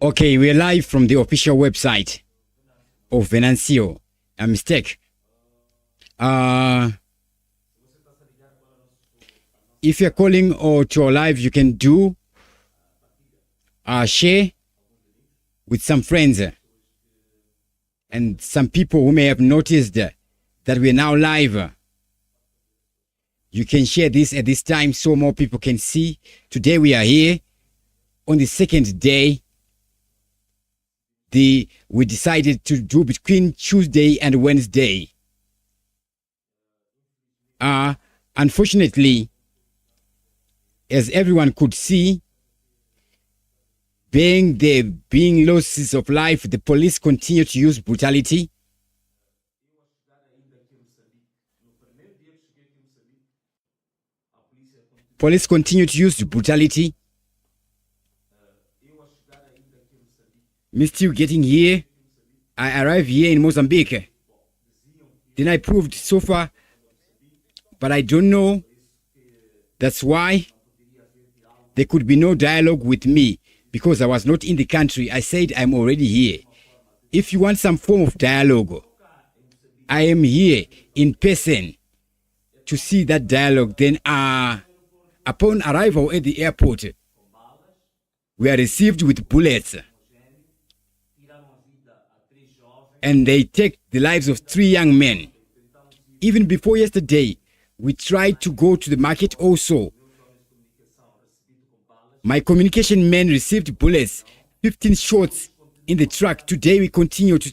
Okay, we're live from the official website of Venancio. A mistake. If you're calling or to our live, you can do share with some friends and some people who may have noticed that we're now live. You can share this at this time so more people can see. Today we are here on the second day. We decided to do between Tuesday and Wednesday. Unfortunately, as everyone could see, being losses of life, the police continue to use brutality. Police continue to use brutality. Me still getting here. I arrived here in Mozambique. Then I proved so far, but I don't know. That's why there could be no dialogue with me, because I was not in the country. I said I'm already here. If you want some form of dialogue, I am here in person to see that dialogue. Then upon arrival at the airport, we are received with bullets. And they take the lives of 3 young men. Even before yesterday, we tried to go to the market also. My communication men received bullets, 15 shots in the truck. Today we continue to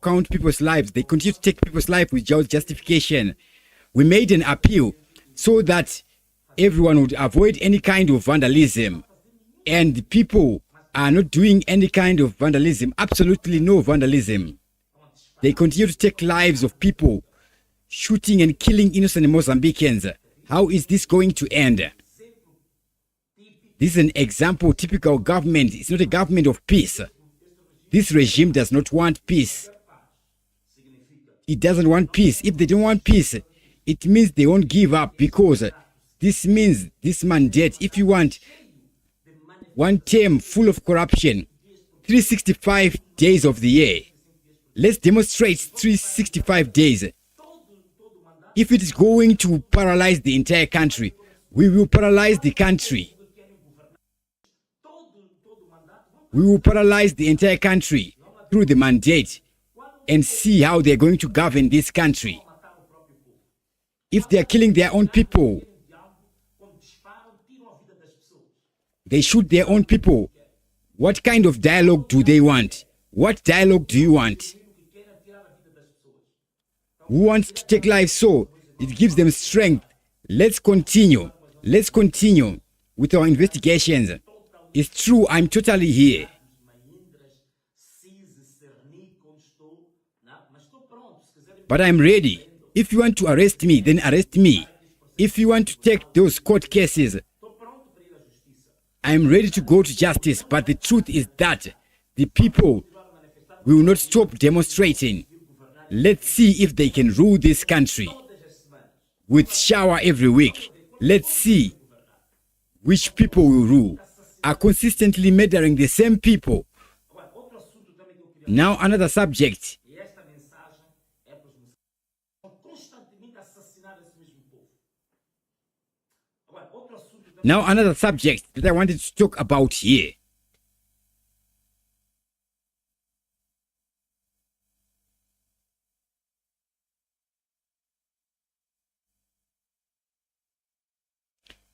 count people's lives. They continue to take people's lives without justification. We made an appeal so that everyone would avoid any kind of vandalism. And the people are not doing any kind of vandalism. Absolutely no vandalism. They continue to take lives of people, shooting and killing innocent Mozambicans. How is this going to end? This is an example, typical government. It's not a government of peace. This regime does not want peace. It doesn't want peace. If they don't want peace, it means they won't give up, because this means this mandate, if you want one term full of corruption, 365 days of the year. Let's demonstrate 365 days. If it is going to paralyze the entire country, we will paralyze the country. We will paralyze the entire country through the mandate and see how they're going to govern this country. If they are killing their own people, they shoot their own people. What kind of dialogue do they want? What dialogue do you want? Who wants to take life so it gives them strength? Let's continue. Let's continue with our investigations. It's true, I'm totally here. But I'm ready. If you want to arrest me, then arrest me. If you want to take those court cases, I'm ready to go to justice. But the truth is that the people will not stop demonstrating. Let's see if they can rule this country with shower every week. Let's see which people will rule. Are consistently murdering the same people. Now another subject. Now another subject that I wanted to talk about here.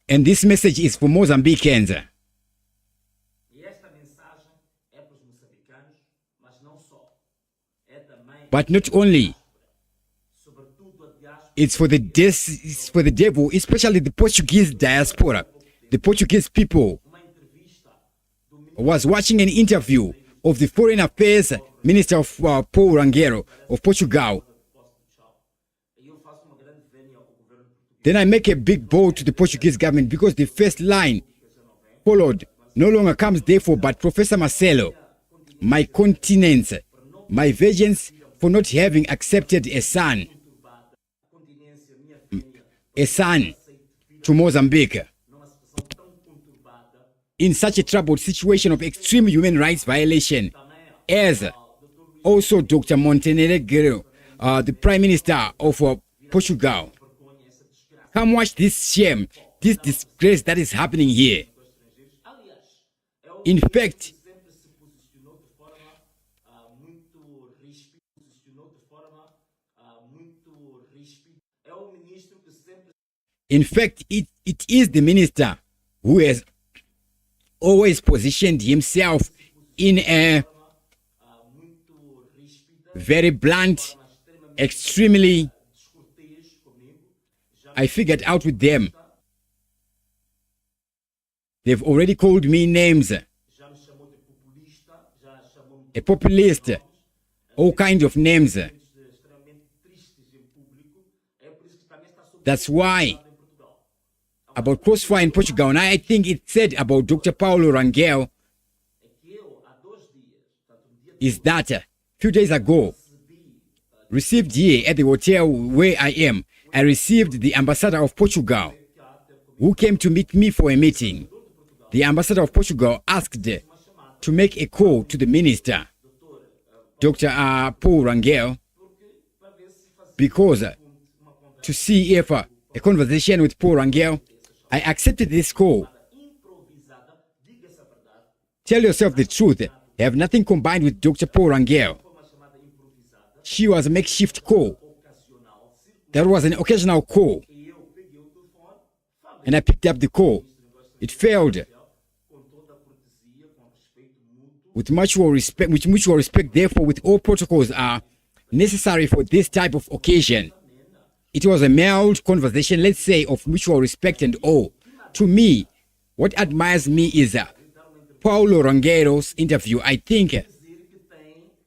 And this message is for Mozambicans. But not only, it's for the devil, especially the Portuguese diaspora, the Portuguese people. I was watching an interview of the Foreign Affairs Minister of Paul Rangero of Portugal. Then I make a big bow to the Portuguese government, because the first line followed no longer comes therefore, but Professor Marcelo, my continence, my vengeance for not having accepted a son to Mozambique. in such a troubled situation of extreme human rights violation as also Dr. Montenegro, the Prime Minister of Portugal. Come watch this shame, this disgrace that is happening here. In fact, it is the minister who has always positioned himself in a very blunt, extremely, I figured out with them. They've already called me names. A populist, all kinds of names. That's why about crossfire in Portugal, and I think it said about Dr. Paulo Rangel is that a few days ago, received here at the hotel where I am, I received the ambassador of Portugal who came to meet me for a meeting. The ambassador of Portugal asked to make a call to the minister, Dr. Paul Rangel, because to see if a conversation with Paul Rangel, I accepted this call. Tell yourself the truth. I have nothing combined with Dr. Paul Rangel. She was a makeshift call. That was an occasional call. And I picked up the call. It failed. With mutual respect, therefore, with all protocols are necessary for this type of occasion. It was a mild conversation, let's say, of mutual respect and awe. To me, what admires me is Paulo Rangero's interview. I think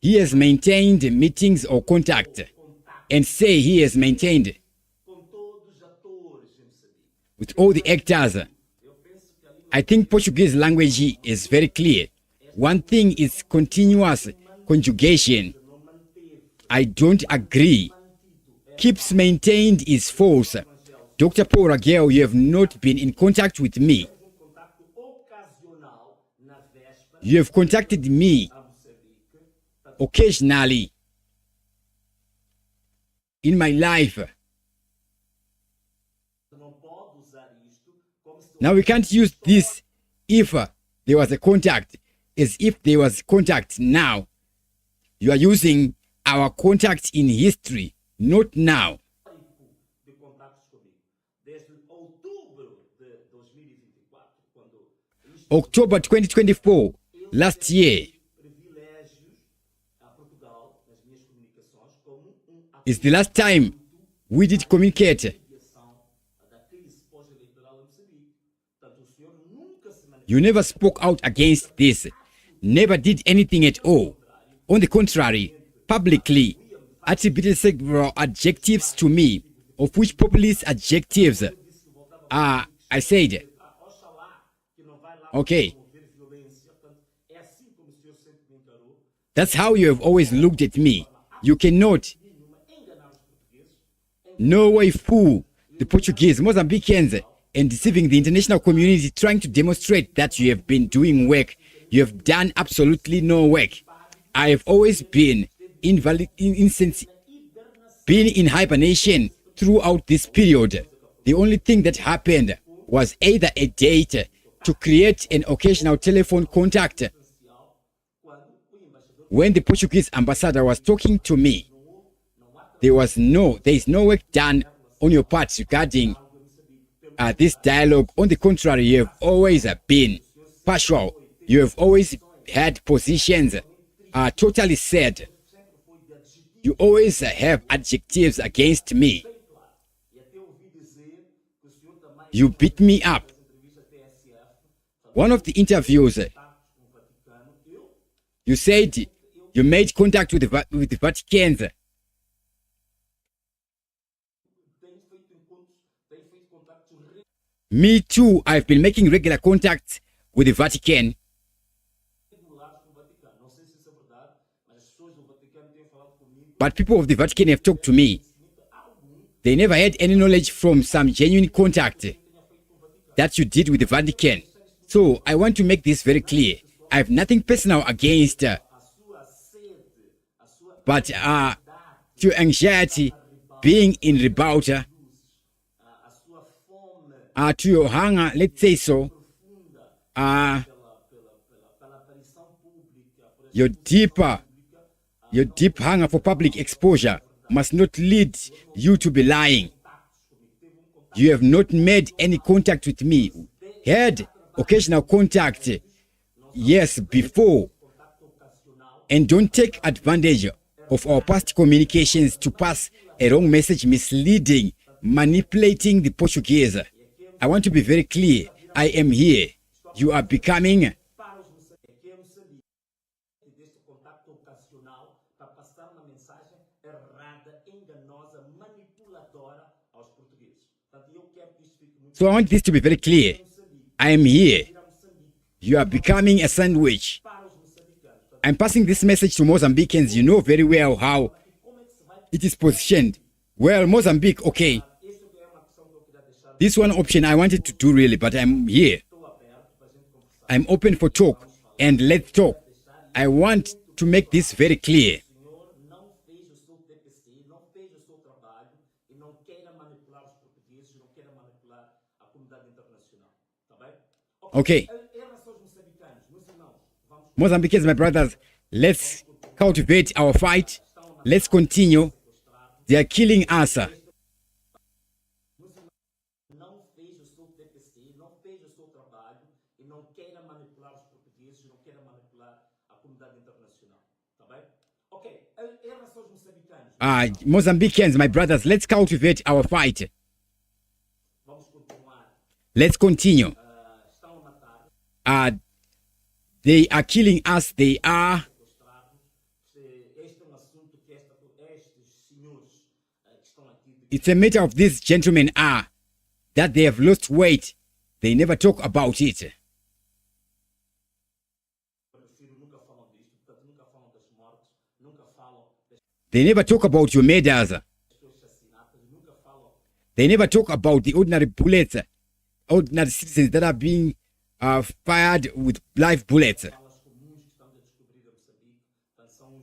he has maintained meetings or contact, and say he has maintained with all the actors. I think Portuguese language is very clear. One thing is continuous conjugation. I don't agree. Keeps maintained is false. Dr. Paul Rangel, you have not been in contact with me. You have contacted me occasionally in my life. Now we can't use this if there was a contact as if there was contact now. You are using our contact in history, not now. October 2024, last year, is the last time we did communicate. You never spoke out against this, never did anything at all. On the contrary, publicly attributed several adjectives to me, of which populist adjectives are, I said, okay. That's how you have always looked at me. You cannot no way fool the Portuguese, Mozambicans, and deceiving the international community, trying to demonstrate that you have been doing work. You have done absolutely no work. I have always been been in hibernation throughout this period. The only thing that happened was either a date to create an occasional telephone contact. When the Portuguese ambassador was talking to me, there is no work done on your part regarding this dialogue. On the contrary, you have always been partial. You have always had positions totally said. You always have adjectives against me. You beat me up. One of the interviews, you said you made contact with the Vatican. Me too, I've been making regular contacts with the Vatican. But people of the Vatican have talked to me. They never had any knowledge from some genuine contact that you did with the Vatican. So I want to make this very clear. I have nothing personal against, but to anxiety, being in revolt, to your hunger, let's say so, your deep hunger for public exposure must not lead you to be lying. You have not made any contact with me. Had occasional contact, yes, before. And don't take advantage of our past communications to pass a wrong message, misleading, manipulating the Portuguese. I want to be very clear. I am here. You are becoming So I want this to be very clear. I am here. You are becoming a sandwich. I'm passing this message to Mozambicans. You know very well how it is positioned. Well, Mozambique, okay. This one option I wanted to do really, but I'm here. I'm open for talk, and let's talk. I want to make this very clear. Okay. Mozambicans, my brothers, let's cultivate our fight. Let's continue. They are killing us. Mozambicans, my brothers, let's cultivate our fight. Let's continue. They are killing us. They are. It's a matter of these gentlemen are that they have lost weight. They never talk about it. They never talk about your murders. They never talk about the ordinary bullets, ordinary citizens that are being fired with live bullets.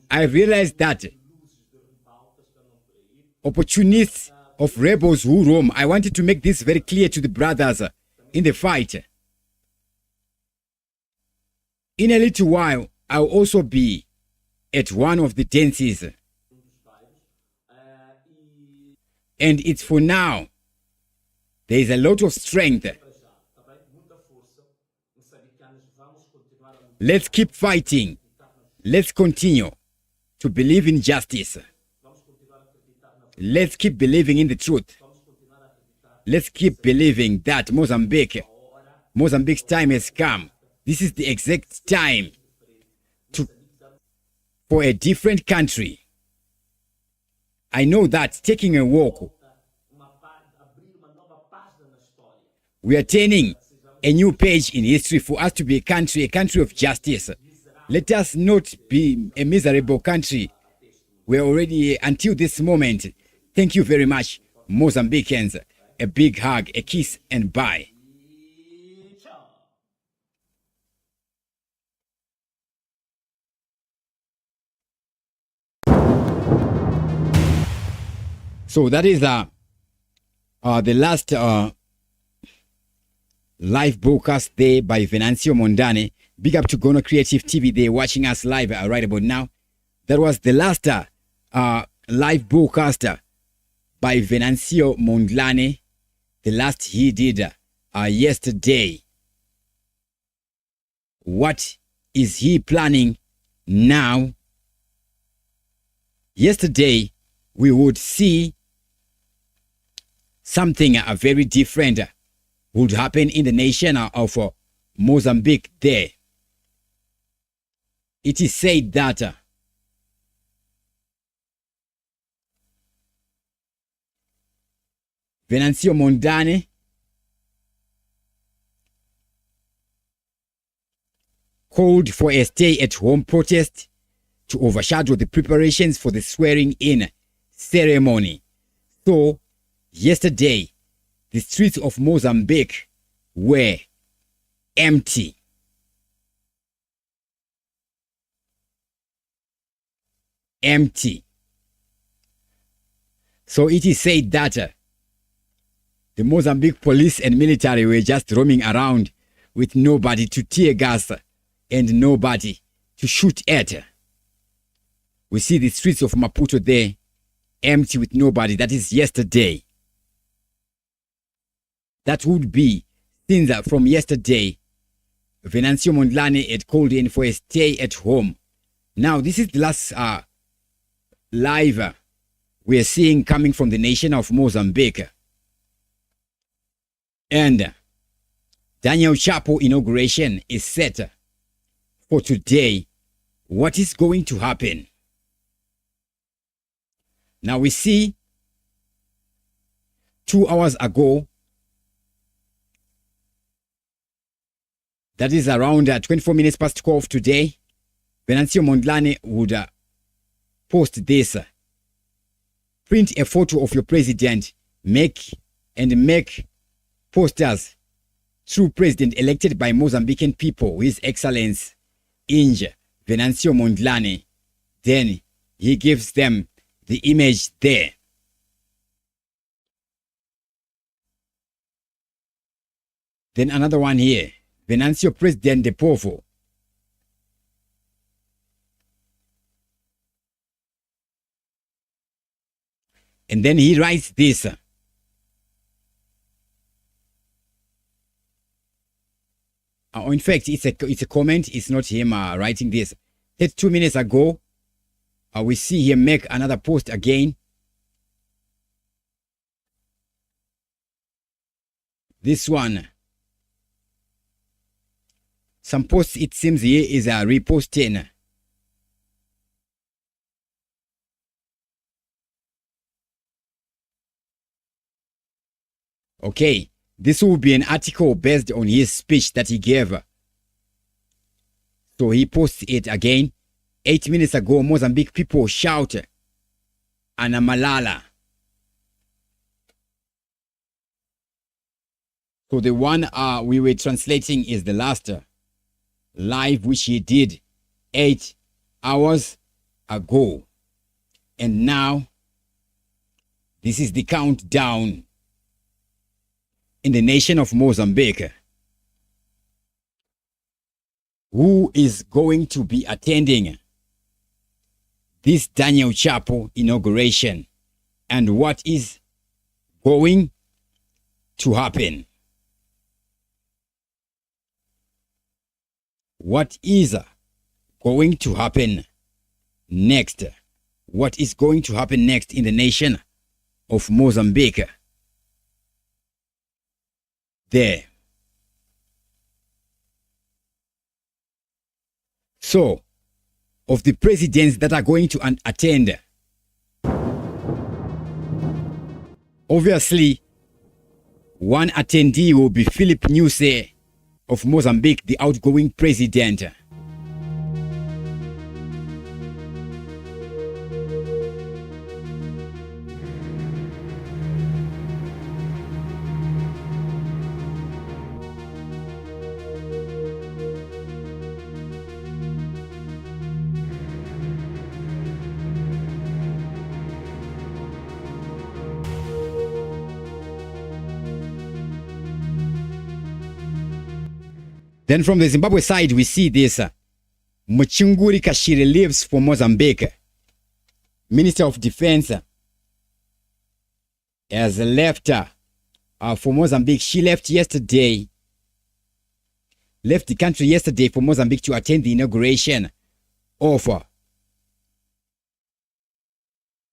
I realized that opportunists of rebels who roam. I wanted to make this very clear to the brothers in the fight. In a little while, I'll also be at one of the dances. And it's for now. There is a lot of strength. Let's keep fighting. Let's continue to believe in justice. Let's keep believing in the truth. Let's keep believing that Mozambique's time has come. This is the exact time for a different country. I know that taking a walk, we are turning a new page in history for us to be a country of justice. Let us not be a miserable country. We're already, until this moment. Thank you very much, Mozambicans. A big hug, a kiss, and bye. So that is the last live broadcast there by Venancio Mondlane. Big up to Gono Creative TV. They're watching us live right about now. That was the last live broadcast by Venancio Mondlane. The last he did yesterday. What is he planning now? Yesterday, we would see something very different would happen in the nation of Mozambique there. It is said that Venancio Mondlane called for a stay-at-home protest to overshadow the preparations for the swearing-in ceremony. So, yesterday, the streets of Mozambique were empty. Empty. So it is said that the Mozambique police and military were just roaming around with nobody to tear gas and nobody to shoot at. We see the streets of Maputo there empty with nobody. That is yesterday. That would be since from yesterday, Venancio Mondlane had called in for a stay at home. Now, this is the last live we are seeing coming from the nation of Mozambique. And Daniel Chapo inauguration is set for today. What is going to happen? Now we see 2 hours ago, that is around 24 minutes past 12 today, Venancio Mondlane would post this. Print a photo of your president, make posters. True president elected by Mozambican people, His Excellency Inge Venancio Mondlane. Then he gives them the image there. Then another one here, Venancio President de Povo. And then he writes this. In fact, it's a comment. It's not him writing this. 32 minutes ago, we see him make another post again. This one. Some posts, it seems here is a reposting. Okay, this will be an article based on his speech that he gave. So he posts it again. 8 minutes ago, Mozambique people shout, Ana Malala. So the one we were translating is the last live which he did 8 hours ago. And now, this is the countdown in the nation of Mozambique. Who is going to be attending this Daniel Chapo inauguration, and what is going to happen? What is going to happen next? What is going to happen next in the nation of Mozambique? There. So, of the presidents that are going to attend, obviously, one attendee will be Philip Nyusi of Mozambique, the outgoing president. Then from the Zimbabwe side, we see this. Muchunguri Kashiri leaves for Mozambique. Minister of Defense has left for Mozambique. She left yesterday. Left the country yesterday for Mozambique to attend the inauguration of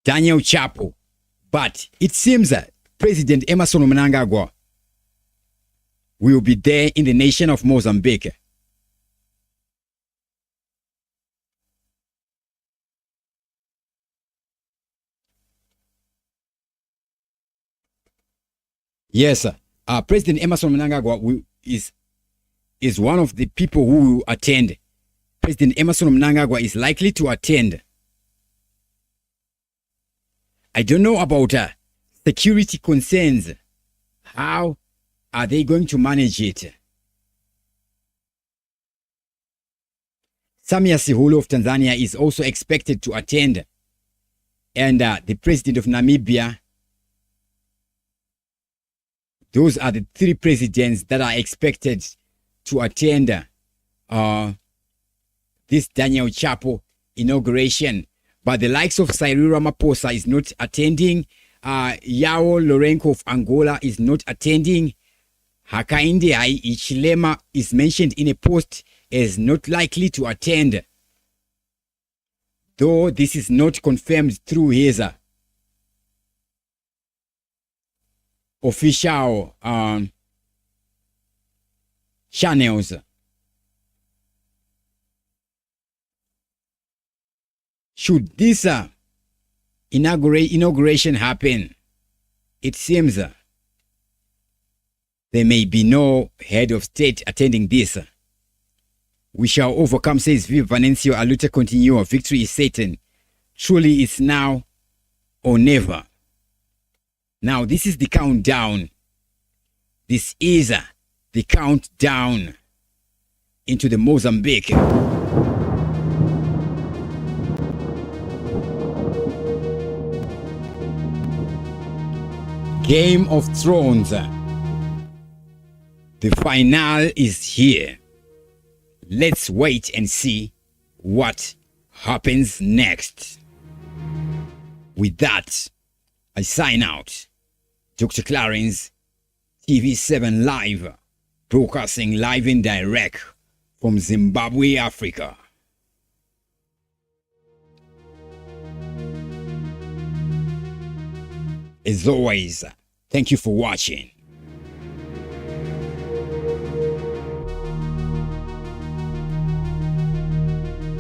Daniel Chapo. But it seems that President Emerson Mnangagwa will be there in the nation of Mozambique. Yes, President Emerson Mnangagwa is one of the people who will attend. President Emerson Mnangagwa is likely to attend. I don't know about security concerns. How are they going to manage it? Samia Suluhu of Tanzania is also expected to attend. And the president of Namibia. Those are the three presidents that are expected to attend this Daniel Chapo inauguration. But the likes of Cyril Ramaphosa is not attending. Yao Lourenço of Angola is not attending. Hakainde Hichilema is mentioned in a post as not likely to attend, though this is not confirmed through his official channels. Should this inauguration happen, it seems there may be no head of state attending this. We shall overcome, says Venancio Mondlane. Continue. Victory is certain. Truly, it's now or never. Now, this is the countdown. This is the countdown into the Mozambique. Game of Thrones. The finale is here. Let's wait and see what happens next. With that, I sign out. Dr. Clarence, TV7 Live, broadcasting live and direct from Zimbabwe, Africa. As always, thank you for watching.